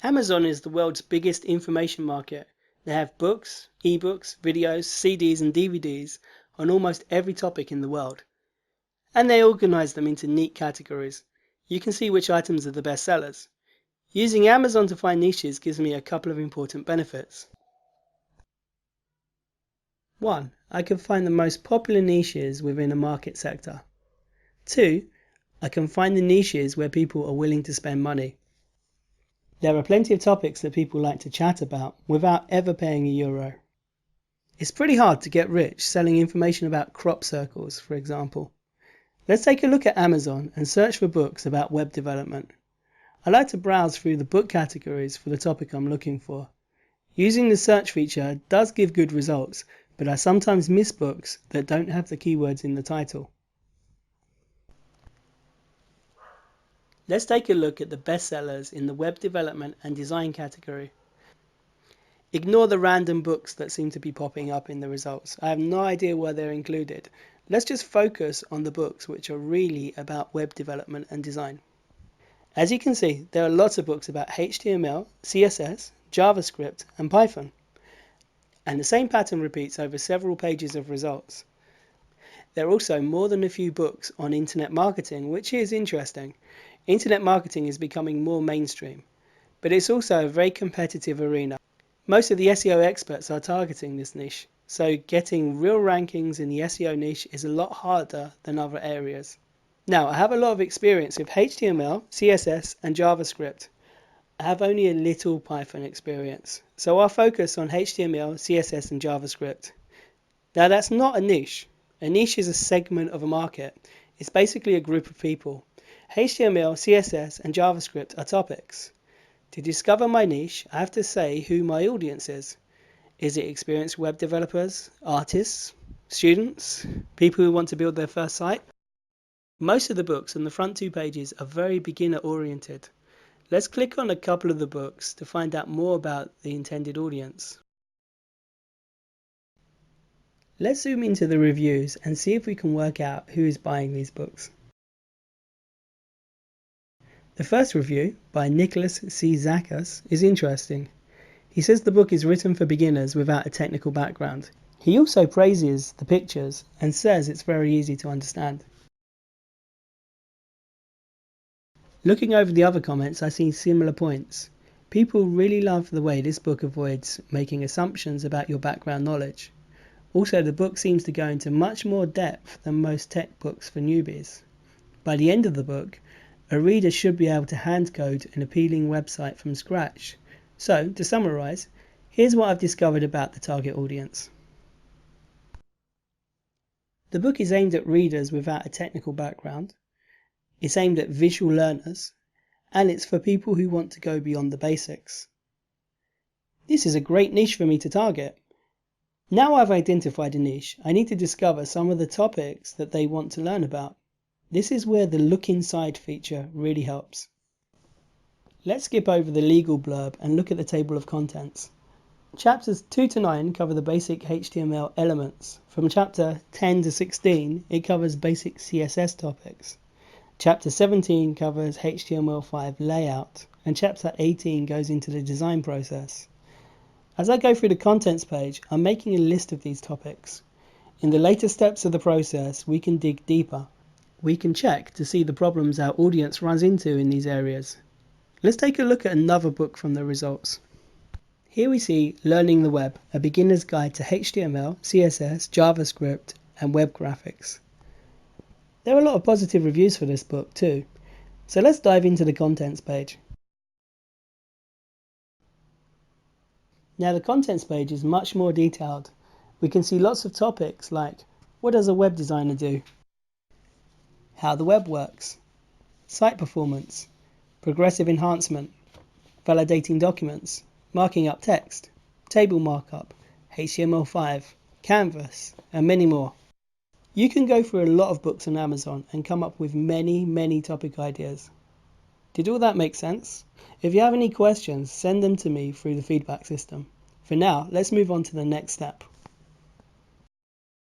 Amazon is the world's biggest information market. They have books, ebooks, videos, CDs and DVDs on almost every topic in the world. And they organize them into neat categories. You can see which items are the best sellers. Using Amazon to find niches gives me a couple of important benefits. 1. I can find the most popular niches within a market sector. 2. I can find the niches where people are willing to spend money. There are plenty of topics that people like to chat about without ever paying €1. It's pretty hard to get rich selling information about crop circles, for example. Let's take a look at Amazon and search for books about web development. I like to browse through the book categories for the topic I'm looking for. Using the search feature does give good results, but I sometimes miss books that don't have the keywords in the title. Let's take a look at the bestsellers in the web development and design category. Ignore the random books that seem to be popping up in the results. I have no idea why they're included. Let's just focus on the books which are really about web development and design. As you can see, there are lots of books about HTML, CSS, JavaScript and Python. And the same pattern repeats over several pages of results. There are also more than a few books on internet marketing, which is interesting. Internet marketing is becoming more mainstream, but it's also a very competitive arena. Most of the SEO experts are targeting this niche, so getting real rankings in the SEO niche is a lot harder than other areas. Now, I have a lot of experience with HTML, CSS and JavaScript. I have only a little Python experience, so I'll focus on HTML, CSS and JavaScript. Now that's not a niche. A niche is a segment of a market. It's basically a group of people. HTML, CSS and JavaScript are topics. To discover my niche, I have to say who my audience is. Is it experienced web developers, artists, students, people who want to build their first site? Most of the books on the front 2 pages are very beginner oriented. Let's click on a couple of the books to find out more about the intended audience. Let's zoom into the reviews and see if we can work out who is buying these books. The first review, by Nicholas C. Zakas, is interesting. He says the book is written for beginners without a technical background. He also praises the pictures and says it's very easy to understand. Looking over the other comments, I see similar points. People really love the way this book avoids making assumptions about your background knowledge. Also, the book seems to go into much more depth than most tech books for newbies. By the end of the book, a reader should be able to hand code an appealing website from scratch. So, to summarize, here's what I've discovered about the target audience. The book is aimed at readers without a technical background. It's aimed at visual learners, and it's for people who want to go beyond the basics. This is a great niche for me to target. Now I've identified a niche, I need to discover some of the topics that they want to learn about. This is where the Look Inside feature really helps. Let's skip over the legal blurb and look at the table of contents. Chapters 2 to 9 cover the basic HTML elements. From chapter 10 to 16, it covers basic CSS topics. Chapter 17 covers HTML5 layout, and chapter 18 goes into the design process. As I go through the contents page, I'm making a list of these topics. In the later steps of the process, we can dig deeper. We can check to see the problems our audience runs into in these areas. Let's take a look at another book from the results. Here we see Learning the Web, a beginner's guide to HTML, CSS, JavaScript, and web graphics. There are a lot of positive reviews for this book too, so let's dive into the contents page. Now the contents page is much more detailed. We can see lots of topics like, what does a web designer do? How the web works, site performance, progressive enhancement, validating documents, marking up text, table markup, HTML5, Canvas, and many more. You can go through a lot of books on Amazon and come up with many topic ideas. Did all that make sense? If you have any questions, send them to me through the feedback system. For now, let's move on to the next step.